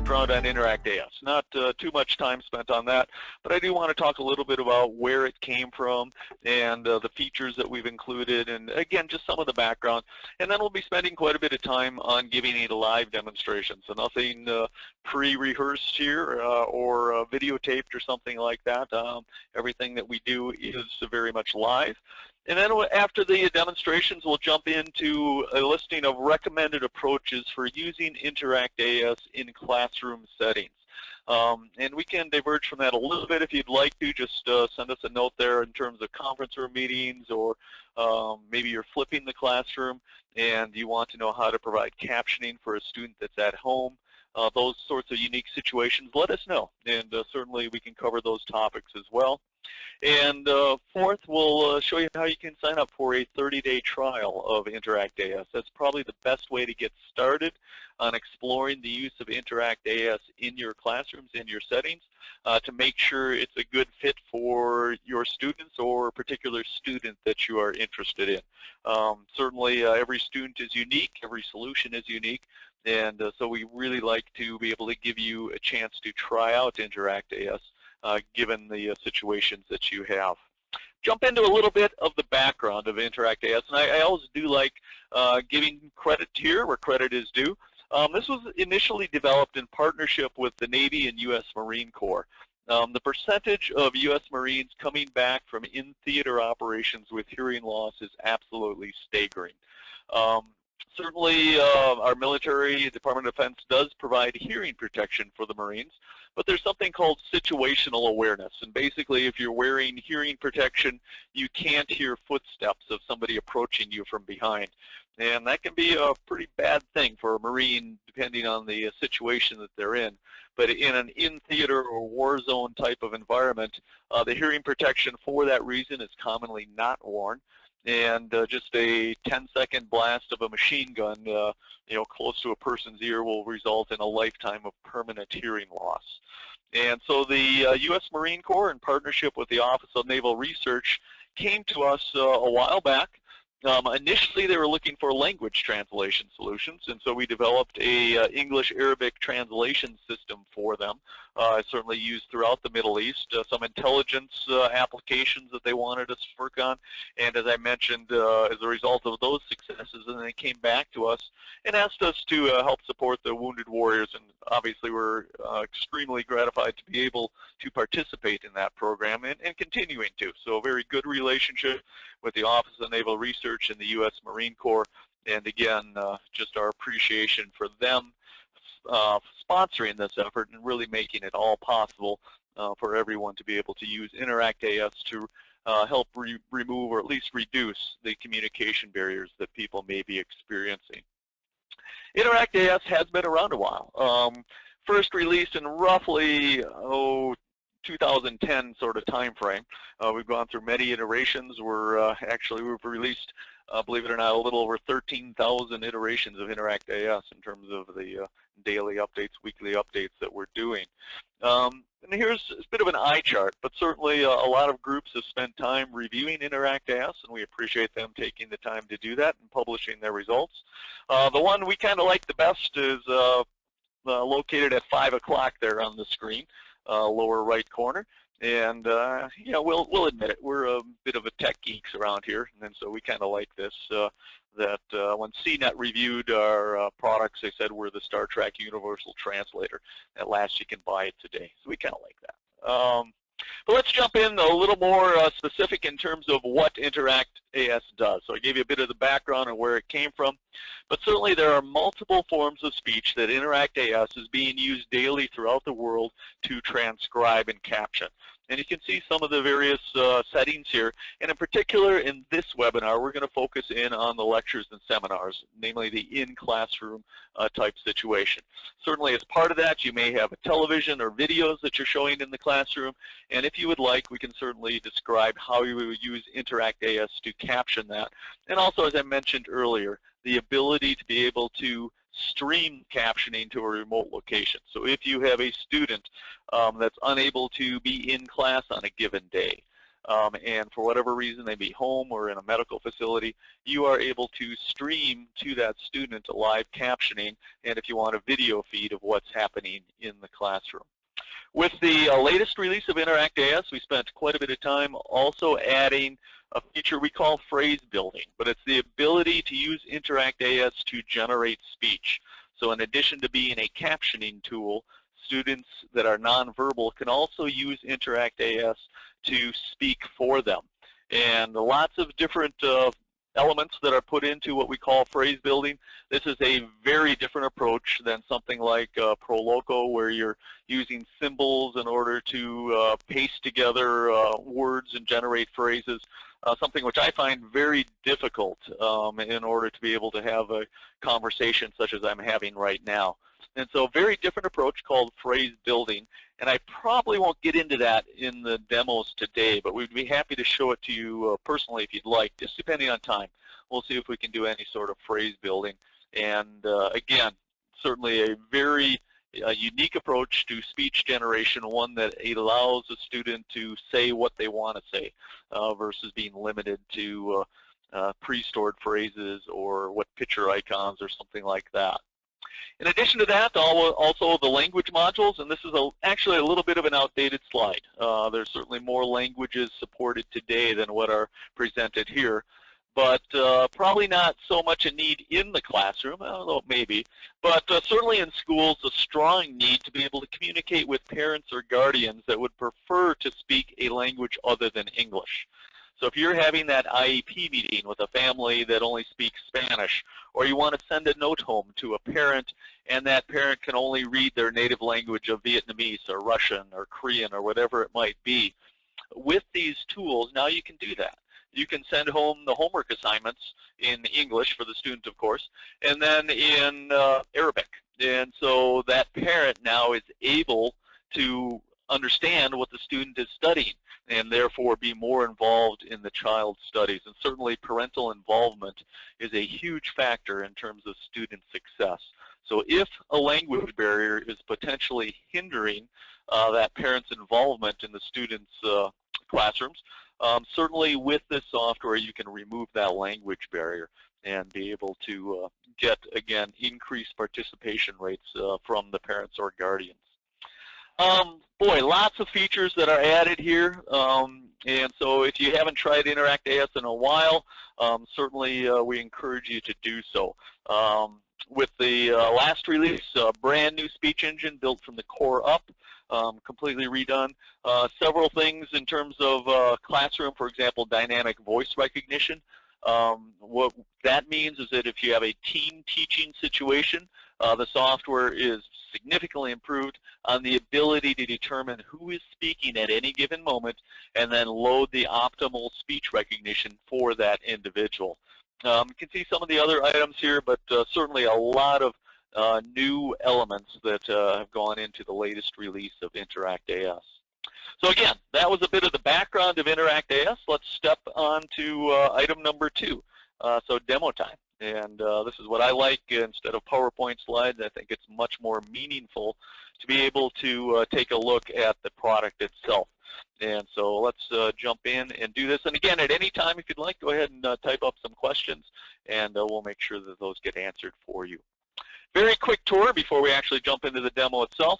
background on Interact AS. Not too much time spent on that, but I do want to talk a little bit about where it came from and the features that we've included, and again, just some of the background. And then we'll be spending quite a bit of time on giving a live demonstration, so nothing pre-rehearsed here or videotaped or something like that. Everything that we do is very much live. And then after the demonstrations, we'll jump into a listing of recommended approaches for using Interact AS in classroom settings. And we can diverge from that a little bit if you'd like to. Just send us a note there in terms of conference room meetings, or maybe you're flipping the classroom and you want to know how to provide captioning for a student that's at home. Those sorts of unique situations, let us know, and certainly we can cover those topics as well. And fourth, we'll show you how you can sign up for a 30-day trial of Interact AS. That's probably the best way to get started on exploring the use of Interact AS in your classrooms, in your settings, to make sure it's a good fit for your students or a particular student that you are interested in. Certainly, every student is unique, every solution is unique, and so we really like to be able to give you a chance to try out Interact AS given the situations that you have. Jump into a little bit of the background of Interact AS, and I always do like giving credit here where credit is due. This was initially developed in partnership with the Navy and U.S. Marine Corps. The percentage of U.S. Marines coming back from in-theater operations with hearing loss is absolutely staggering. Certainly, our military, Department of Defense, does provide hearing protection for the Marines, but there's something called situational awareness. And basically, if you're wearing hearing protection, you can't hear footsteps of somebody approaching you from behind. And that can be a pretty bad thing for a Marine, depending on the situation that they're in. But in an in-theater or war zone type of environment, the hearing protection for that reason is commonly not worn. And just a 10-second blast of a machine gun, close to a person's ear will result in a lifetime of permanent hearing loss. And so the U.S. Marine Corps, in partnership with the Office of Naval Research, came to us a while back. Initially, they were looking for language translation solutions, and so we developed a English-Arabic translation system for them. Certainly used throughout the Middle East, some intelligence applications that they wanted us to work on, and as I mentioned, as a result of those successes, and they came back to us and asked us to help support the wounded warriors, and obviously we're extremely gratified to be able to participate in that program and continuing to. So a very good relationship with the Office of Naval Research and the U.S. Marine Corps, and again, just our appreciation for them sponsoring this effort and really making it all possible for everyone to be able to use Interact AS to help remove or at least reduce the communication barriers that people may be experiencing. Interact AS has been around a while. First released in roughly 2010 sort of time frame. We've gone through many iterations. We've released, believe it or not, a little over 13,000 iterations of Interact AS in terms of the daily updates, weekly updates that we're doing. And here's a bit of an eye chart, but certainly a lot of groups have spent time reviewing Interact AS, and we appreciate them taking the time to do that and publishing their results. The one we kind of like the best is located at 5 o'clock there on the screen. Lower right corner, and we'll admit it, we're a bit of a tech geeks around here, and so we kind of like this. When CNET reviewed our products, they said we're the Star Trek Universal Translator. At last, you can buy it today, so we kind of like that. But let's jump in a little more specific in terms of what Interact AS does. So I gave you a bit of the background and where it came from, but certainly there are multiple forms of speech that Interact AS is being used daily throughout the world to transcribe and caption. And you can see some of the various settings here. And in particular, in this webinar, we're going to focus in on the lectures and seminars, namely the in-classroom type situation. Certainly, as part of that, you may have a television or videos that you're showing in the classroom. And if you would like, we can certainly describe how you would use Interact AS to caption that. And also, as I mentioned earlier, the ability to be able to stream captioning to a remote location. So if you have a student that's unable to be in class on a given day, and for whatever reason they be home or in a medical facility, you are able to stream to that student a live captioning, and if you want a video feed of what's happening in the classroom. With the latest release of Interact AS, we spent quite a bit of time also adding a feature we call phrase building, but it's the ability to use Interact AS to generate speech. So in addition to being a captioning tool, students that are nonverbal can also use Interact AS to speak for them. And lots of different elements that are put into what we call phrase building. This is a very different approach than something like Proloco, where you're using symbols in order to paste together words and generate phrases, something which I find very difficult in order to be able to have a conversation such as I'm having right now. And so a very different approach called phrase building, and I probably won't get into that in the demos today, but we'd be happy to show it to you personally if you'd like, just depending on time. We'll see if we can do any sort of phrase building. And again, certainly a very unique approach to speech generation, one that allows a student to say what they want to say versus being limited to pre-stored phrases or what picture icons or something like that. In addition to that, also the language modules, and this is actually a little bit of an outdated slide. There's certainly more languages supported today than what are presented here, but probably not so much a need in the classroom, although maybe, but certainly in schools a strong need to be able to communicate with parents or guardians that would prefer to speak a language other than English. So if you're having that IEP meeting with a family that only speaks Spanish, or you want to send a note home to a parent and that parent can only read their native language of Vietnamese or Russian or Korean or whatever it might be, with these tools now you can do that. You can send home the homework assignments in English for the student, of course, and then in Arabic. And so that parent now is able to understand what the student is studying and therefore be more involved in the child's studies. And certainly parental involvement is a huge factor in terms of student success. So if a language barrier is potentially hindering that parent's involvement in the student's classrooms, certainly with this software you can remove that language barrier and be able to get, again, increased participation rates from the parents or guardians. Boy, lots of features that are added here, and so if you haven't tried Interact AS in a while, certainly we encourage you to do so. With the last release, a brand new speech engine built from the core up, completely redone. Several things in terms of classroom, for example, dynamic voice recognition. What that means is that if you have a team teaching situation, the software is significantly improved on the ability to determine who is speaking at any given moment and then load the optimal speech recognition for that individual. You can see some of the other items here, but certainly a lot of new elements that have gone into the latest release of Interact AS. So again, that was a bit of the background of Interact AS. Let's step on to item number 2, so demo time. And this is what I like. Instead of PowerPoint slides, I think it's much more meaningful to be able to take a look at the product itself. And so let's jump in and do this. And again, at any time, if you'd like, go ahead and type up some questions, and we'll make sure that those get answered for you. Very quick tour before we actually jump into the demo itself.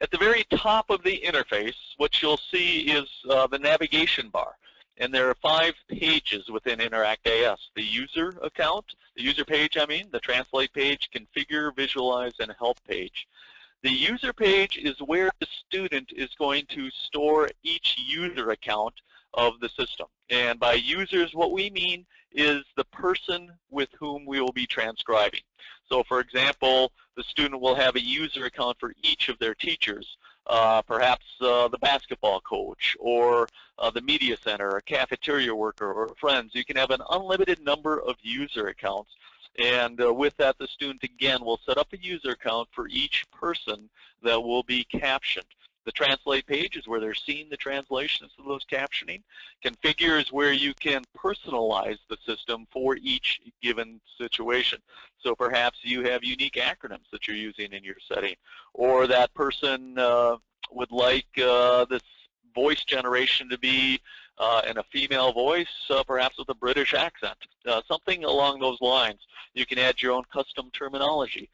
At the very top of the interface, what you'll see is the navigation bar. And there are 5 pages within Interact AS. The user account, the user page, the translate page, configure, visualize, and help page. The user page is where the student is going to store each user account of the system. And by users, what we mean is the person with whom we will be transcribing. So for example, the student will have a user account for each of their teachers. Perhaps the basketball coach, or the media center, a cafeteria worker, or friends. You can have an unlimited number of user accounts, and with that, the student again will set up a user account for each person that will be captioned. The translate page is where they're seeing the translations of those captioning. Configure is where you can personalize the system for each given situation. So perhaps you have unique acronyms that you're using in your setting, or that person would like this voice generation to be and a female voice, perhaps with a British accent, something along those lines. You can add your own custom terminology,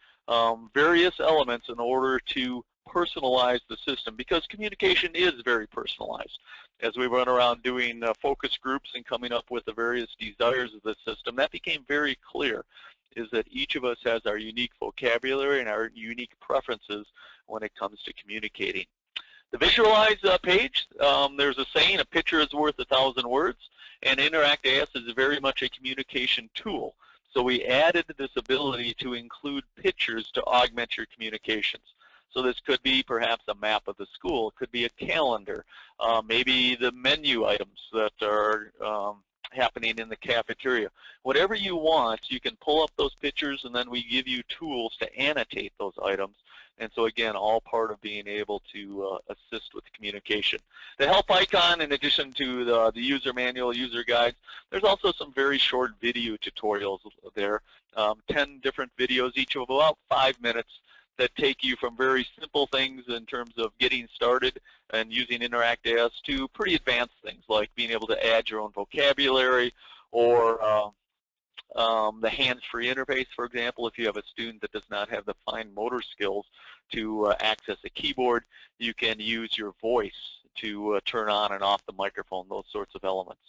various elements in order to personalize the system, because communication is very personalized. As we run around doing focus groups and coming up with the various desires of the system, that became very clear, is that each of us has our unique vocabulary and our unique preferences when it comes to communicating. The visualize page, there's a saying, a picture is worth 1,000 words, and Interact AS is very much a communication tool. So we added this ability to include pictures to augment your communications. So this could be perhaps a map of the school, it could be a calendar, maybe the menu items that are happening in the cafeteria. Whatever you want, you can pull up those pictures, and then we give you tools to annotate those items. And so again, all part of being able to assist with communication. The help icon, in addition to the user manual, user guides, there's also some very short video tutorials there, 10 different videos, each of about 5 minutes, that take you from very simple things in terms of getting started and using Interact AS to pretty advanced things like being able to add your own vocabulary, or the hands-free interface, for example. If you have a student that does not have the fine motor skills to access a keyboard, you can use your voice to turn on and off the microphone, those sorts of elements.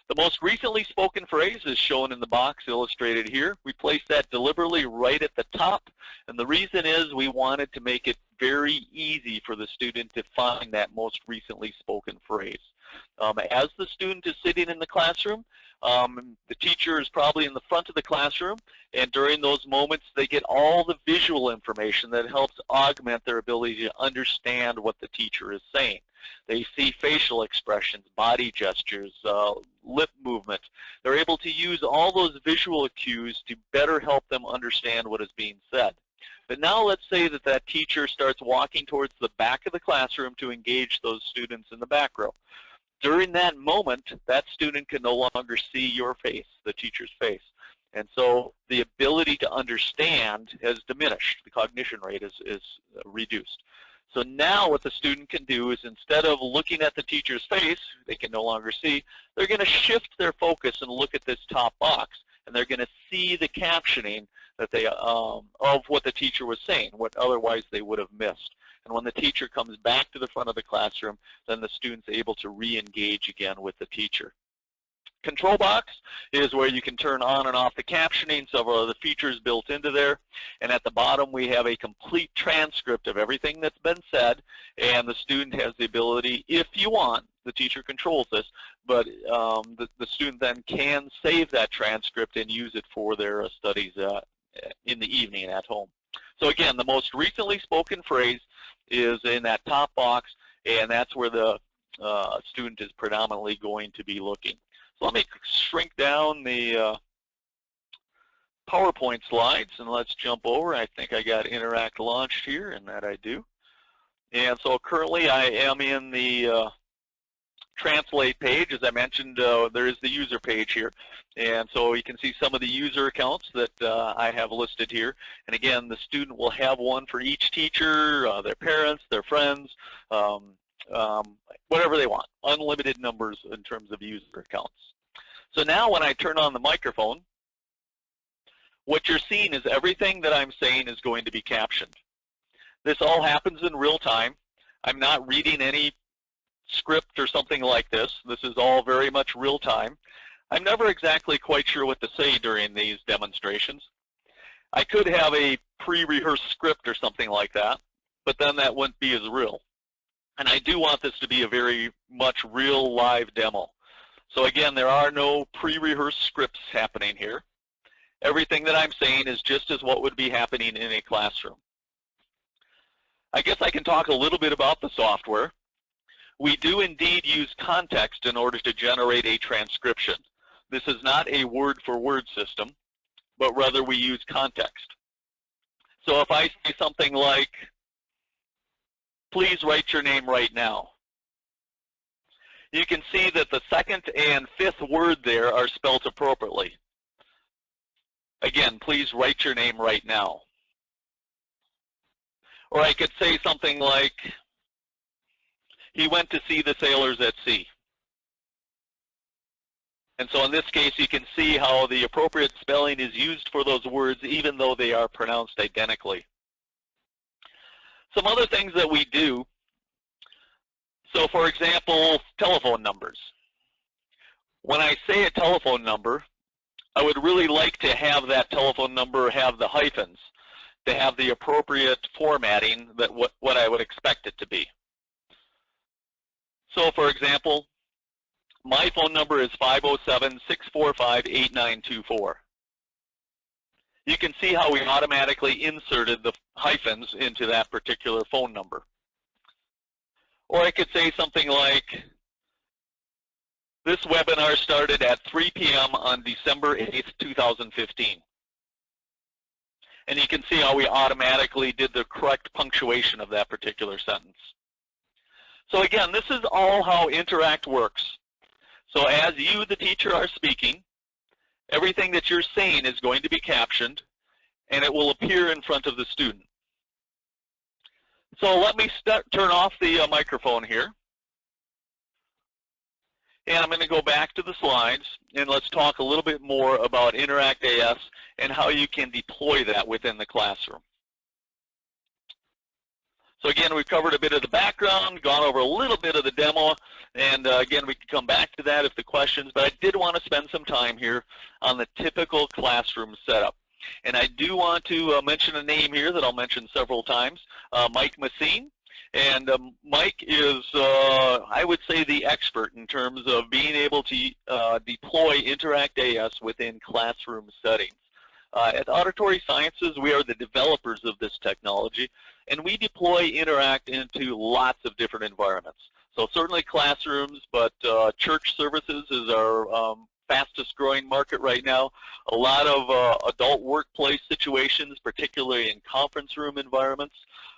The most recently spoken phrase is shown in the box illustrated here. We placed that deliberately right at the top, and the reason is we wanted to make it very easy for the student to find that most recently spoken phrase. As the student is sitting in the classroom, the teacher is probably in the front of the classroom, and during those moments they get all the visual information that helps augment their ability to understand what the teacher is saying. They see facial expressions, body gestures, lip movement. They're able to use all those visual cues to better help them understand what is being said. But now let's say that that teacher starts walking towards the back of the classroom to engage those students in the back row. During that moment, that student can no longer see your face, the teacher's face. And so the ability to understand has diminished. The cognition rate is reduced. So now what the student can do is, instead of looking at the teacher's face, they can no longer see, they're going to shift their focus and look at this top box, and they're going to see the captioning that they of what the teacher was saying, what otherwise they would have missed. And when the teacher comes back to the front of the classroom, then the student's able to re-engage again with the teacher. Control box is where you can turn on and off the captioning, several of the features built into there. And at the bottom we have a complete transcript of everything that's been said, and the student has the ability, if you want, the teacher controls this, but the student then can save that transcript and use it for their studies in the evening at home. So again, the most recently spoken phrase is in that top box, and that's where the student is predominantly going to be looking. So let me shrink down the PowerPoint slides, and let's jump over. I think I got Interact launched here, and that I do. And so currently I am in the Translate page. As I mentioned, there is the user page here. And so you can see some of the user accounts that I have listed here. And again, the student will have one for each teacher, their parents, their friends, whatever they want, unlimited numbers in terms of user accounts. So now when I turn on the microphone, what you're seeing is everything that I'm saying is going to be captioned. This all happens in real time. I'm not reading any script or something like this. This is all very much real time. I'm never exactly quite sure what to say during these demonstrations. I could have a pre-rehearsed script or something like that, but then that wouldn't be as real. And I do want this to be a very much real live demo. So again, there are no pre-rehearsed scripts happening here. Everything that I'm saying is just as what would be happening in a classroom. I guess I can talk a little bit about the software. We do indeed use context in order to generate a transcription. This is not a word-for-word system, but rather we use context. So if I say something like, please write your name right now, you can see that the second and fifth word there are spelled appropriately. Again, please write your name right now. Or I could say something like, he went to see the sailors at sea. And so in this case, you can see how the appropriate spelling is used for those words even though they are pronounced identically. Some other things that we do, so for example, telephone numbers. When I say a telephone number, I would really like to have that telephone number have the hyphens, to have the appropriate formatting that what I would expect it to be. So for example, my phone number is 507-645-8924. You can see how we automatically inserted the hyphens into that particular phone number. Or I could say something like, this webinar started at 3 p.m. on December 8th, 2015. And you can see how we automatically did the correct punctuation of that particular sentence. So again, this is all how Interact works. So as you, the teacher, are speaking, everything that you're saying is going to be captioned, and it will appear in front of the student. So let me turn off the microphone here. And I'm going to go back to the slides, and let's talk a little bit more about Interact AS and how you can deploy that within the classroom. So again, we've covered a bit of the background, gone over a little bit of the demo, and again, we can come back to that if the questions, but I did want to spend some time here on the typical classroom setup. And I do want to mention a name here that I'll mention several times, Mike Messine. And Mike is, I would say, the expert in terms of being able to deploy Interact AS within classroom settings. At Auditory Sciences, we are the developers of this technology, and we deploy Interact into lots of different environments. So certainly classrooms, but church services is our fastest growing market right now. A lot of adult workplace situations, particularly in conference room environments.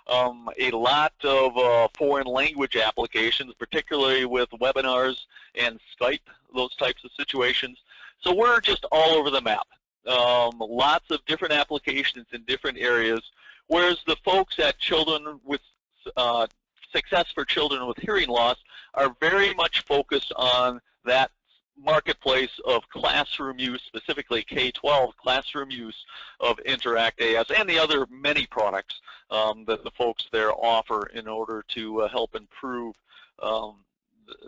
A lot of foreign language applications, particularly with webinars and Skype, those types of situations. So we're just all over the map. Lots of different applications in different areas, whereas the folks at Children with Success for Children with Hearing Loss are very much focused on that marketplace of classroom use, specifically K-12 classroom use of Interact AS and the other many products that the folks there offer in order to help improve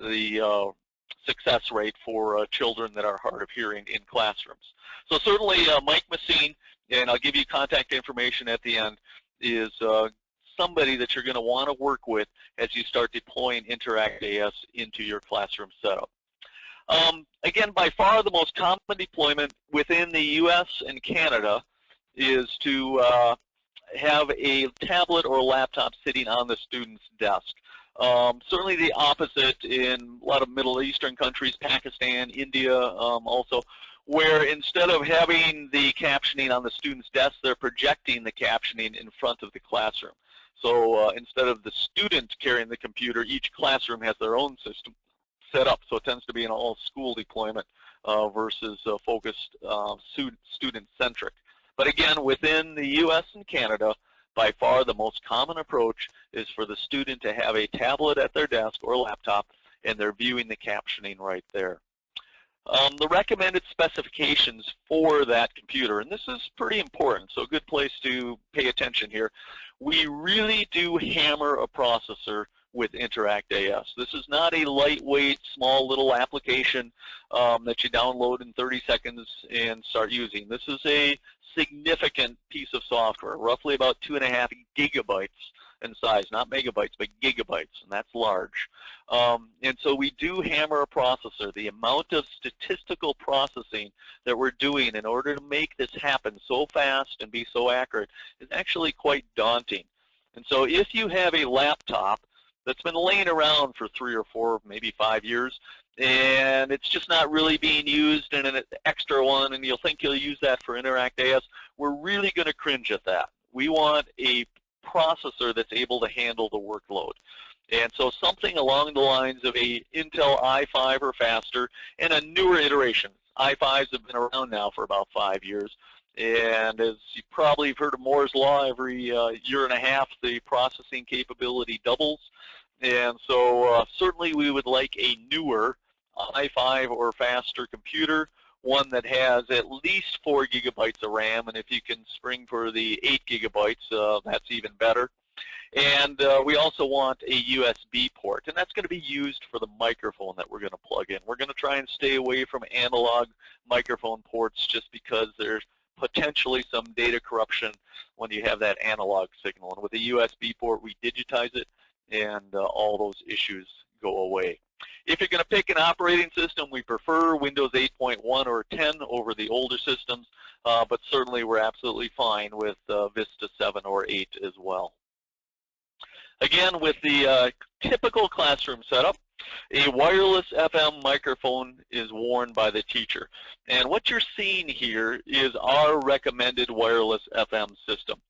the success rate for children that are hard of hearing in classrooms. So certainly Mike Messine, and I'll give you contact information at the end, is somebody that you're going to want to work with as you start deploying Interact AS into your classroom setup. Again, by far the most common deployment within the U.S. and Canada is to have a tablet or laptop sitting on the student's desk. Certainly the opposite in a lot of Middle Eastern countries, Pakistan, India also, where instead of having the captioning on the student's desk, they're projecting the captioning in front of the classroom. So instead of the student carrying the computer, each classroom has their own system set up, so it tends to be an all-school deployment versus focused student-centric. But again, within the U.S. and Canada, by far the most common approach is for the student to have a tablet at their desk or laptop, and they're viewing the captioning right there. The recommended specifications for that computer, and this is pretty important, so a good place to pay attention here. We really do hammer a processor with Interact AS. This is not a lightweight, small little application that you download in 30 seconds and start using. This is a significant piece of software, roughly about 2.5 gigabytes in size, not megabytes, but gigabytes, and that's large. And so we do hammer a processor. The amount of statistical processing that we're doing in order to make this happen so fast and be so accurate is actually quite daunting. And so if you have a laptop that's been laying around for 3 or 4, maybe 5 years, and it's just not really being used, and an extra one, and you'll think you'll use that for Interact AS, we're really going to cringe at that. We want a processor that's able to handle the workload. And so something along the lines of a Intel i5 or faster, and a newer iteration. i5s have been around now for about 5 years. And as you probably have heard of Moore's Law, every year and a half the processing capability doubles. And so certainly we would like a newer i5 or faster computer, one that has at least 4 gigabytes of RAM, and if you can spring for the 8 gigabytes, that's even better. And we also want a USB port, and that's going to be used for the microphone that we're going to plug in. We're going to try and stay away from analog microphone ports just because there's potentially some data corruption when you have that analog signal. And with the USB port, we digitize it, and all those issues go away. If you're going to pick an operating system, we prefer Windows 8.1 or 10 over the older systems, but certainly we're absolutely fine with Vista 7 or 8 as well. Again, with the typical classroom setup, a wireless FM microphone is worn by the teacher. And what you're seeing here is our recommended wireless FM system.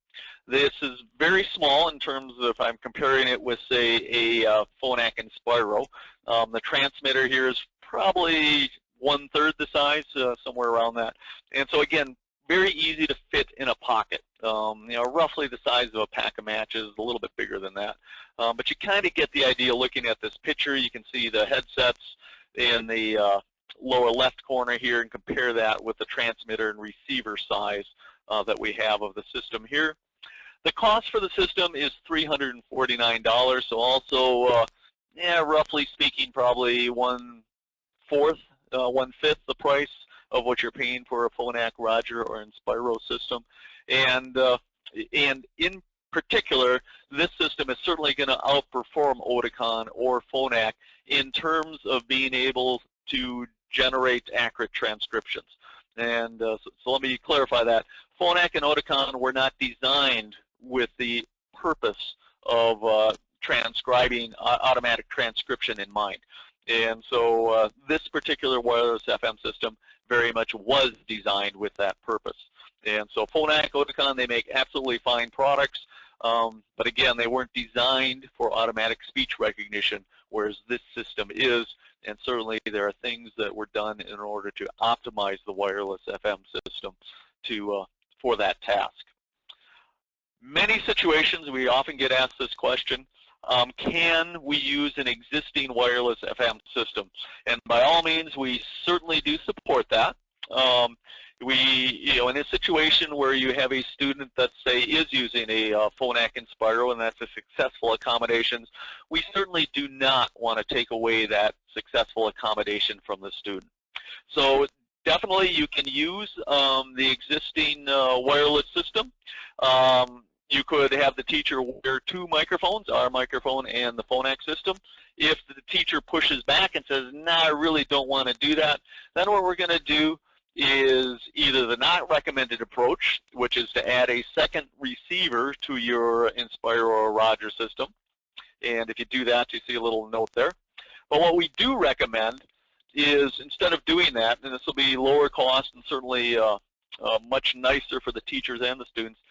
This is very small in terms of, if I'm comparing it with, say, a Phonak Inspiro. The transmitter here is probably 1/3 the size, somewhere around that. And so again, very easy to fit in a pocket. Roughly the size of a pack of matches, a little bit bigger than that. But you kind of get the idea looking at this picture. You can see the headsets in the lower left corner here and compare that with the transmitter and receiver size that we have of the system here. The cost for the system is $349, so also, roughly speaking, probably 1/5 the price of what you're paying for a Phonak Roger or Inspiro system. And in particular, this system is certainly going to outperform Oticon or Phonak in terms of being able to generate accurate transcriptions. And so let me clarify that. Phonak and Oticon were not designed with the purpose of transcribing automatic transcription in mind. And so this particular wireless FM system very much was designed with that purpose. And so Phonak, Oticon, they make absolutely fine products, but again, they weren't designed for automatic speech recognition, whereas this system is, and certainly there are things that were done in order to optimize the wireless FM system for that task. Many situations we often get asked this question, can we use an existing wireless FM system? And by all means, we certainly do support that. In a situation where you have a student that, say, is using a Phonak Inspiro and that's a successful accommodation, we certainly do not want to take away that successful accommodation from the student. So definitely you can use the existing wireless system. You could have the teacher wear 2 microphones, our microphone and the Phonak system. If the teacher pushes back and says, nah, I really don't want to do that, then what we're going to do is either the not recommended approach, which is to add a second receiver to your Inspiro or Roger system. And if you do that, you see a little note there. But what we do recommend is, instead of doing that, and this will be lower cost and certainly much nicer for the teachers and the students,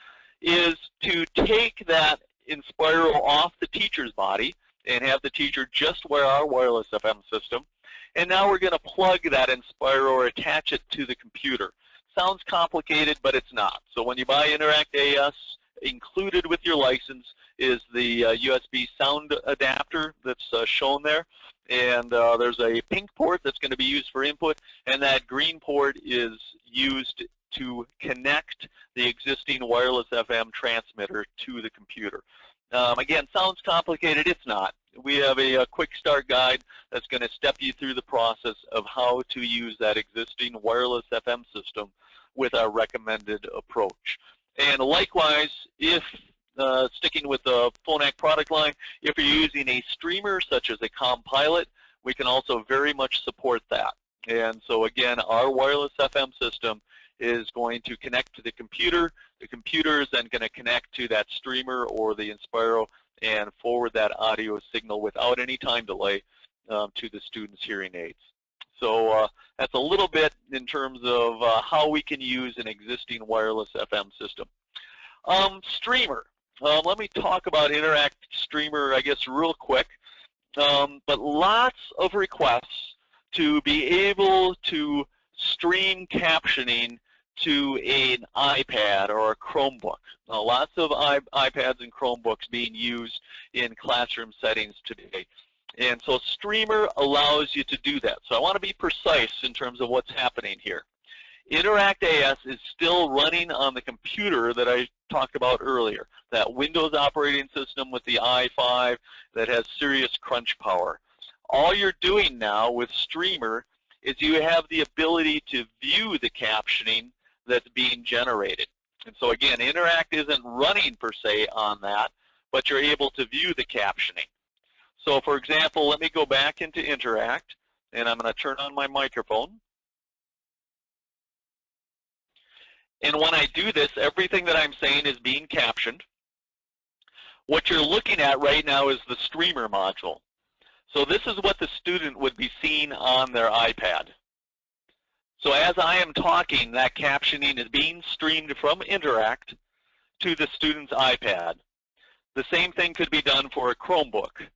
is to take that Inspiro off the teacher's body and have the teacher just wear our wireless FM system. And now we're going to plug that Inspiro or attach it to the computer. Sounds complicated, but it's not. So when you buy Interact AS, included with your license is the USB sound adapter that's shown there. And there's a pink port that's going to be used for input, and that green port is used to connect the existing wireless FM transmitter to the computer. Again, sounds complicated. It's not. We have a quick start guide that's going to step you through the process of how to use that existing wireless FM system with our recommended approach. And likewise, if sticking with the Phonak product line, if you're using a streamer such as a ComPilot, we can also very much support that. And so again, our wireless FM system is going to connect to the computer. The computer is then going to connect to that streamer or the Inspiro and forward that audio signal without any time delay to the student's hearing aids. So that's a little bit in terms of how we can use an existing wireless FM system. Streamer. Let me talk about Interact Streamer, I guess, real quick. But lots of requests to be able to stream captioning to an iPad or a Chromebook. Lots of iPads and Chromebooks being used in classroom settings today. And so Streamer allows you to do that. So I want to be precise in terms of what's happening here. InteractAS is still running on the computer that I talked about earlier, that Windows operating system with the i5 that has serious crunch power. All you're doing now with Streamer is you have the ability to view the captioning that's being generated. And so again, Interact isn't running per se on that, but you're able to view the captioning. So for example, let me go back into Interact, and I'm going to turn on my microphone. And when I do this, everything that I'm saying is being captioned. What you're looking at right now is the Streamer module. So this is what the student would be seeing on their iPad. So as I am talking, that captioning is being streamed from Interact to the student's iPad. The same thing could be done for a Chromebook.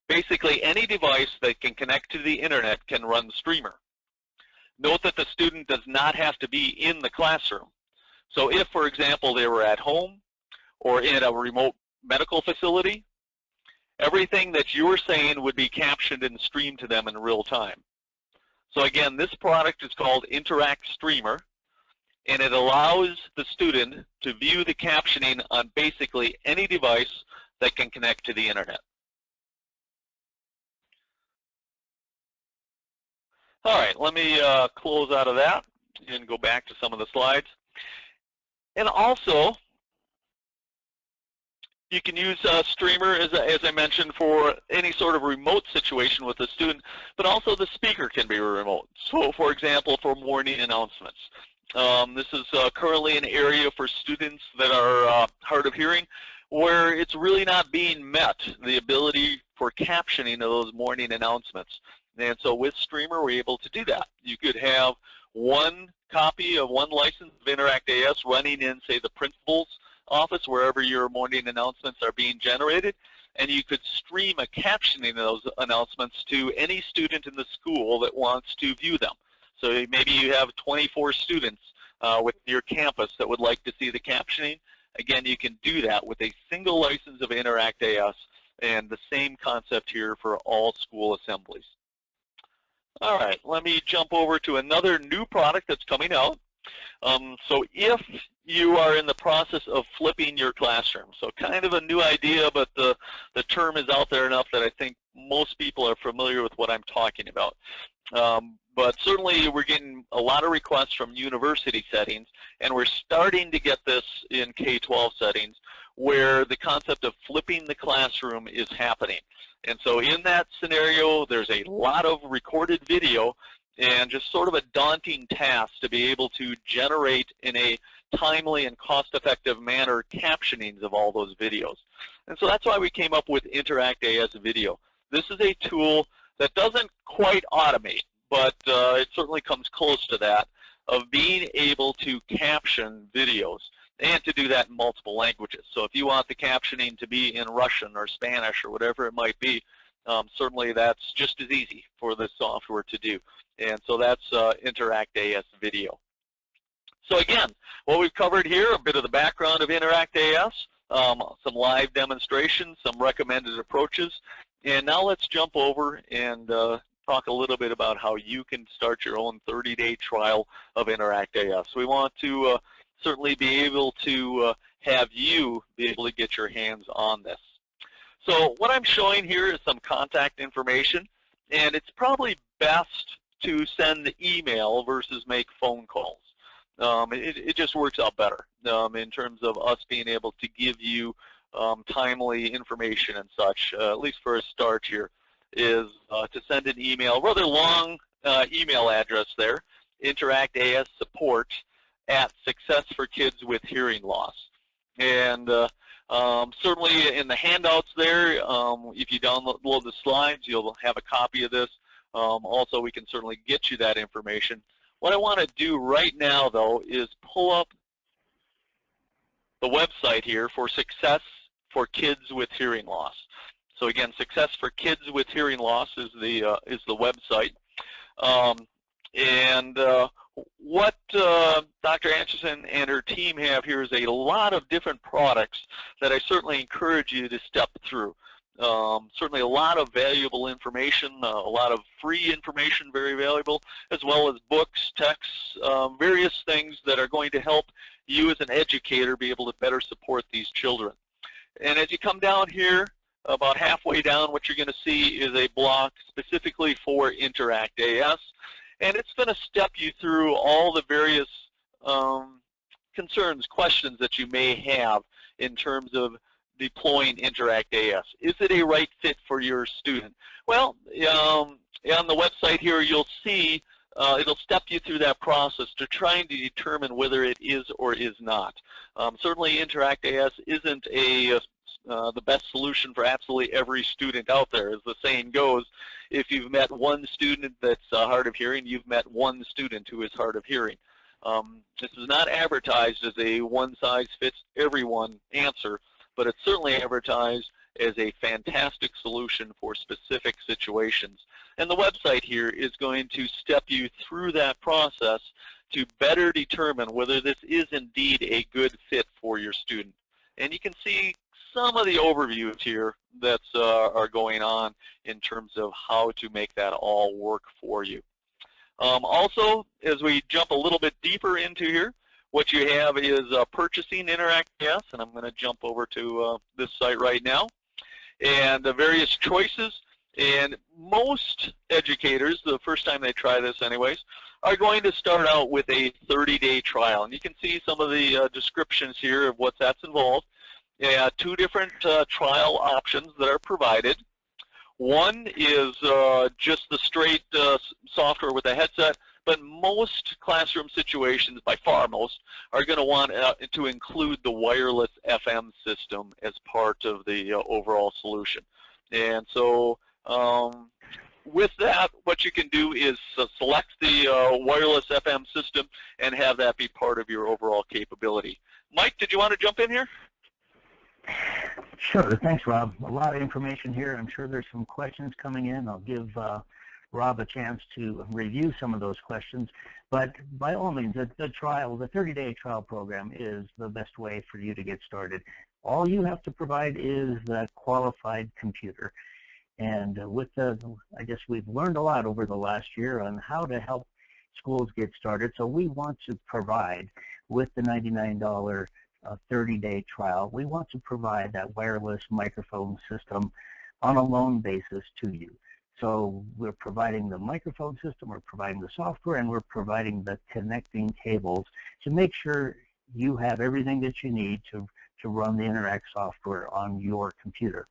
Basically, any device that can connect to the internet can run Streamer. Note that the student does not have to be in the classroom. So if, for example, they were at home or in a remote medical facility, everything that you're saying would be captioned and streamed to them in real time. So again, this product is called Interact Streamer, and it allows the student to view the captioning on basically any device that can connect to the internet. All right, let me close out of that and go back to some of the slides. And also, you can use Streamer, as I mentioned, for any sort of remote situation with a student, but also the speaker can be remote. So, for example, for morning announcements. This is currently an area for students that are hard of hearing where it's really not being met, the ability for captioning of those morning announcements. And so with Streamer, we're able to do that. You could have one copy of one license of InteractAS running in, say, the principal's office, wherever your morning announcements are being generated, and you could stream a captioning of those announcements to any student in the school that wants to view them. So maybe you have 24 students with your campus that would like to see the captioning. Again, you can do that with a single license of InteractAS, and the same concept here for all school assemblies. All right, let me jump over to another new product that's coming out. So if you are in the process of flipping your classroom, so kind of a new idea, but the term is out there enough that I think most people are familiar with what I'm talking about. But certainly we're getting a lot of requests from university settings, and we're starting to get this in K-12 settings where the concept of flipping the classroom is happening. And so in that scenario, there's a lot of recorded video and just sort of a daunting task to be able to generate in a timely and cost-effective manner captionings of all those videos. And so that's why we came up with InteractAS Video. This is a tool that doesn't quite automate, but it certainly comes close to that, of being able to caption videos and to do that in multiple languages. So if you want the captioning to be in Russian or Spanish or whatever it might be, certainly that's just as easy for the software to do. And so that's InteractAS Video. So again, what we've covered here, a bit of the background of InteractAS, some live demonstrations, some recommended approaches, and now let's jump over and talk a little bit about how you can start your own 30-day trial of InteractAS. We want to certainly be able to have you be able to get your hands on this. So what I'm showing here is some contact information, and it's probably best to send email versus make phone calls. It just works out better in terms of us being able to give you timely information and such, at least for a start here, is to send an email, rather long email address there, InteractAS support at Success for Kids with Hearing Loss. And certainly in the handouts there, if you download the slides, you'll have a copy of this. Also, we can certainly get you that information. What I want to do right now, though, is pull up the website here for Success for Kids with Hearing Loss. So again, Success for Kids with Hearing Loss is the website. What Dr. Anderson and her team have here is a lot of different products that I certainly encourage you to step through. Certainly a lot of valuable information, a lot of free information, very valuable, as well as books, texts, various things that are going to help you as an educator be able to better support these children. And as you come down here, about halfway down, what you're going to see is a block specifically for Interact AS, and it's going to step you through all the various concerns, questions that you may have in terms of deploying Interact AS. Is it a right fit for your student? Well, on the website here, you'll see it'll step you through that process to trying to determine whether it is or is not. Certainly, Interact AS isn't the best solution for absolutely every student out there. As the saying goes, if you've met one student that's hard of hearing, you've met one student who is hard of hearing. This is not advertised as a one-size-fits-everyone answer, but it's certainly advertised as a fantastic solution for specific situations. And the website here is going to step you through that process to better determine whether this is indeed a good fit for your student. And you can see some of the overviews here that are going on in terms of how to make that all work for you. Also, as we jump a little bit deeper into here, what you have is purchasing Interact AS, and I'm going to jump over to this site right now, and the various choices. And most educators, the first time they try this anyways, are going to start out with a 30-day trial. And you can see some of the descriptions here of what that's involved. Two different trial options that are provided. One is just the straight software with a headset, but most classroom situations, by far most, are going to want to include the wireless FM system as part of the overall solution. And so with that, what you can do is select the wireless FM system and have that be part of your overall capability. Mike, did you want to jump in here? Sure. Thanks, Rob. A lot of information here. I'm sure there's some questions coming in. I'll give Rob a chance to review some of those questions. But by all means, the trial, the 30-day trial program is the best way for you to get started. All you have to provide is that qualified computer. And with I guess we've learned a lot over the last year on how to help schools get started. So we want to provide, with the $99 30-day trial, we want to provide that wireless microphone system on a loan basis to you. So we're providing the microphone system, we're providing the software, and we're providing the connecting cables to make sure you have everything that you need to run the Interact software on your computer.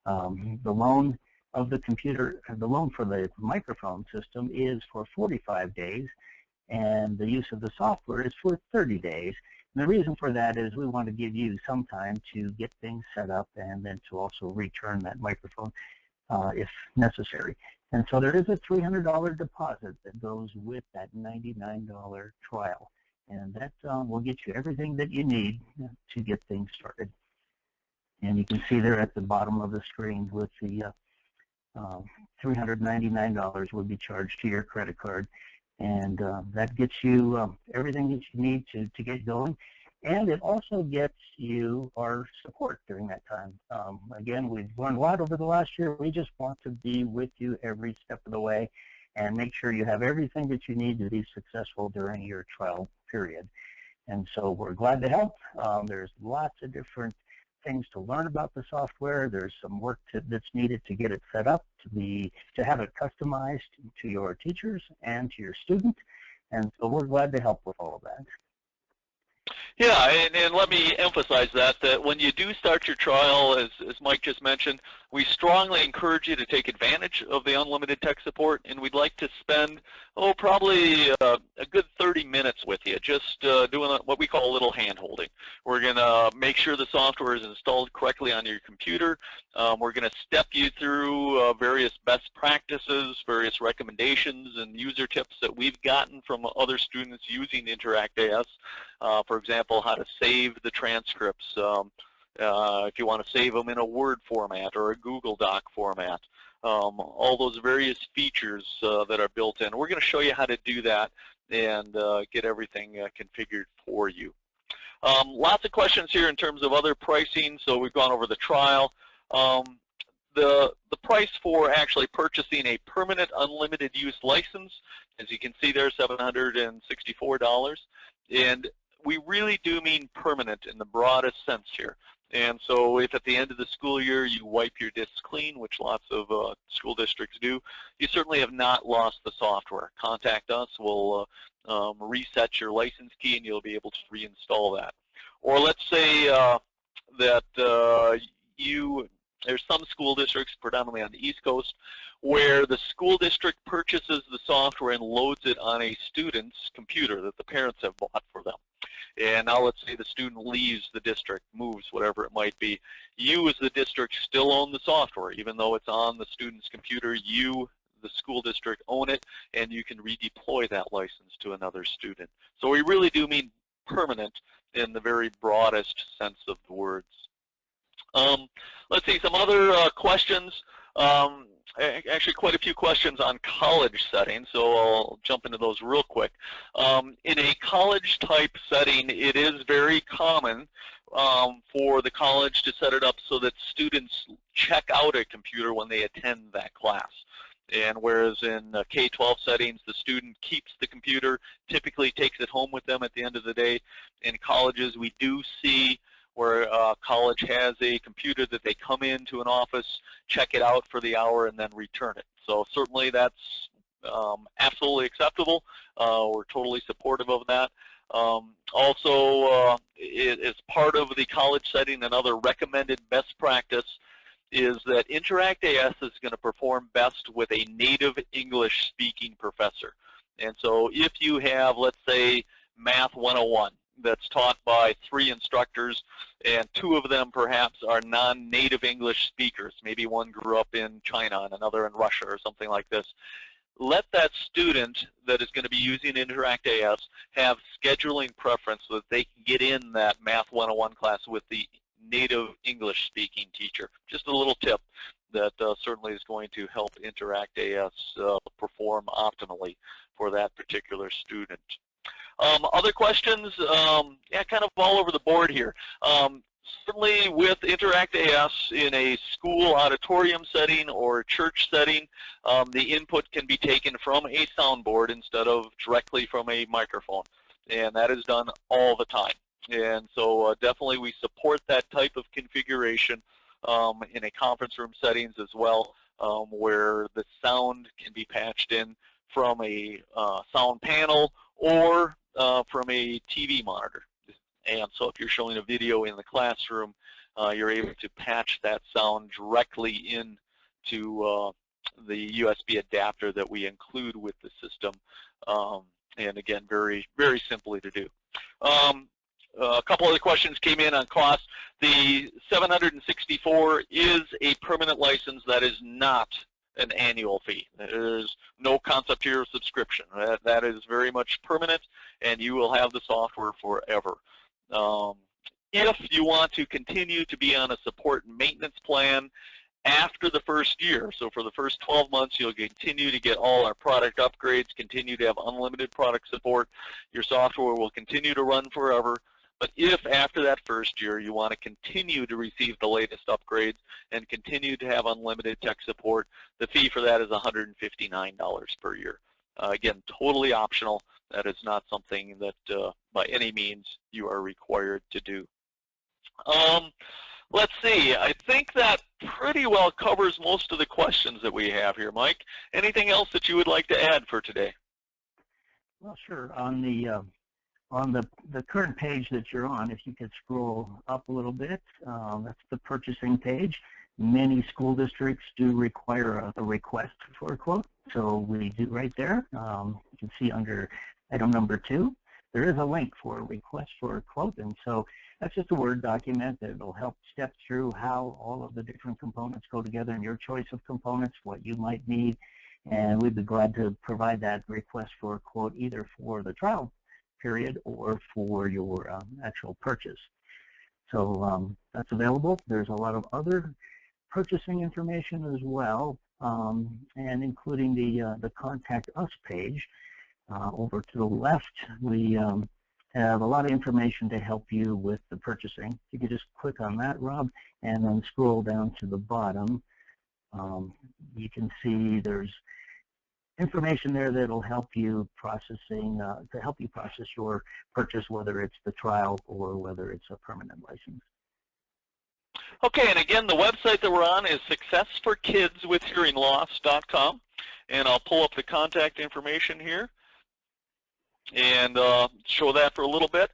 The loan of the computer, the loan for the microphone system is for 45 days, and the use of the software is for 30 days. And the reason for that is we want to give you some time to get things set up and then to also return that microphone if necessary. And so there is a $300 deposit that goes with that $99 trial. And that will get you everything that you need to get things started. And you can see there at the bottom of the screen with the $399 would be charged to your credit card. And that gets you everything that you need to get going. And it also gets you our support during that time. Again, we've learned a lot over the last year. We just want to be with you every step of the way and make sure you have everything that you need to be successful during your trial period. And so we're glad to help. There's lots of different things to learn about the software. There's some work that's needed to get it set up, to have it customized to your teachers and to your students. And so we're glad to help with all of that. Yeah, and let me emphasize that when you do start your trial, as Mike just mentioned, we strongly encourage you to take advantage of the unlimited tech support, and we'd like to spend, probably a good 30 minutes with you, just doing what we call a little hand-holding. We're going to make sure the software is installed correctly on your computer. We're going to step you through various best practices, various recommendations, and user tips that we've gotten from other students using Interact AS. For example, how to save the transcripts, if you want to save them in a Word format or a Google Doc format, all those various features that are built in. We're going to show you how to do that and get everything configured for you. Lots of questions here in terms of other pricing, so we've gone over the trial. the price for actually purchasing a permanent unlimited use license, as you can see there, $764. And we really do mean permanent in the broadest sense here. And so if at the end of the school year you wipe your disks clean, which lots of school districts do, you certainly have not lost the software. Contact us. We'll reset your license key and you'll be able to reinstall that. Or let's say that there's some school districts, predominantly on the East Coast, where the school district purchases the software and loads it on a student's computer that the parents have bought for them. And now let's say the student leaves the district, moves, whatever it might be. You as the district still own the software. Even though it's on the student's computer, you, the school district, own it, and you can redeploy that license to another student. So we really do mean permanent in the very broadest sense of the words. Let's see, some other questions. Actually, quite a few questions on college settings, so I'll jump into those real quick. In a college-type setting, it is very common for the college to set it up so that students check out a computer when they attend that class. And whereas in K-12 settings, the student keeps the computer, typically takes it home with them at the end of the day. In colleges, we do see where college has a computer that they come into an office, check it out for the hour, and then return it. So certainly that's absolutely acceptable. We're totally supportive of that. Also, as part of the college setting, another recommended best practice is that InteractAS is going to perform best with a native English-speaking professor. And so if you have, let's say, Math 101, that's taught by 3 instructors, and 2 of them perhaps are non-native English speakers. Maybe one grew up in China and another in Russia or something like this. Let that student that is going to be using InteractAS have scheduling preference so that they can get in that Math 101 class with the native English-speaking teacher. Just a little tip that certainly is going to help InteractAS perform optimally for that particular student. Other questions, yeah, kind of all over the board here. Certainly with InteractAS in a school auditorium setting or a church setting, the input can be taken from a soundboard instead of directly from a microphone. And that is done all the time. And so definitely we support that type of configuration in a conference room settings as well, where the sound can be patched in from a sound panel or from a TV monitor. And so if you're showing a video in the classroom, you're able to patch that sound directly into the USB adapter that we include with the system. And again, very, very simply to do. A couple other questions came in on cost. The $764 is a permanent license. That is not an annual fee. There's no concept here of subscription. That is very much permanent, and you will have the software forever. If you want to continue to be on a support and maintenance plan after the first year, so for the first 12 months, you'll continue to get all our product upgrades, continue to have unlimited product support. Your software will continue to run forever. But if after that first year you want to continue to receive the latest upgrades and continue to have unlimited tech support, the fee for that is $159 per year. Again, totally optional. That is not something that by any means you are required to do. Let's see. I think that pretty well covers most of the questions that we have here, Mike. Anything else that you would like to add for today? Well, sure. On the current page that you're on, if you could scroll up a little bit, that's the purchasing page. Many school districts do require a request for a quote, so we do right there. You can see under item number 2, there is a link for a request for a quote, and so that's just a Word document that will help step through how all of the different components go together and your choice of components, what you might need, and we'd be glad to provide that request for a quote either for the trial period or for your actual purchase. So that's available. There's a lot of other purchasing information as well, and including the Contact Us page. Over to the left, we have a lot of information to help you with the purchasing. You can just click on that, Rob, and then scroll down to the bottom. You can see there's information there that'll help you processing to help you process your purchase, whether it's the trial or whether it's a permanent license. Okay, and again, the website that we're on is successforkidswithhearingloss.com, and I'll pull up the contact information here and show that for a little bit.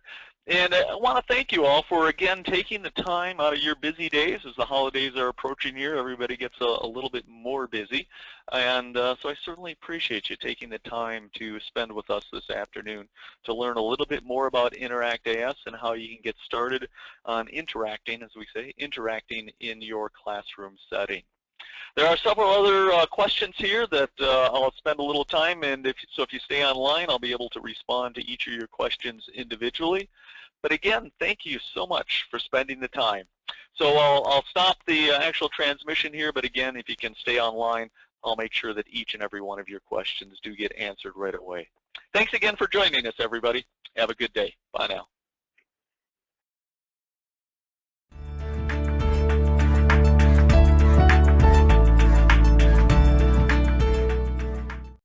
And I want to thank you all for, again, taking the time out of your busy days. As the holidays are approaching here, everybody gets a little bit more busy. And so I certainly appreciate you taking the time to spend with us this afternoon to learn a little bit more about Interact AS and how you can get started on interacting, as we say, interacting in your classroom setting. There are several other questions here that I'll spend a little time, and if you stay online, I'll be able to respond to each of your questions individually. But again, thank you so much for spending the time. So I'll stop the actual transmission here, but again, if you can stay online, I'll make sure that each and every one of your questions do get answered right away. Thanks again for joining us, everybody. Have a good day. Bye now.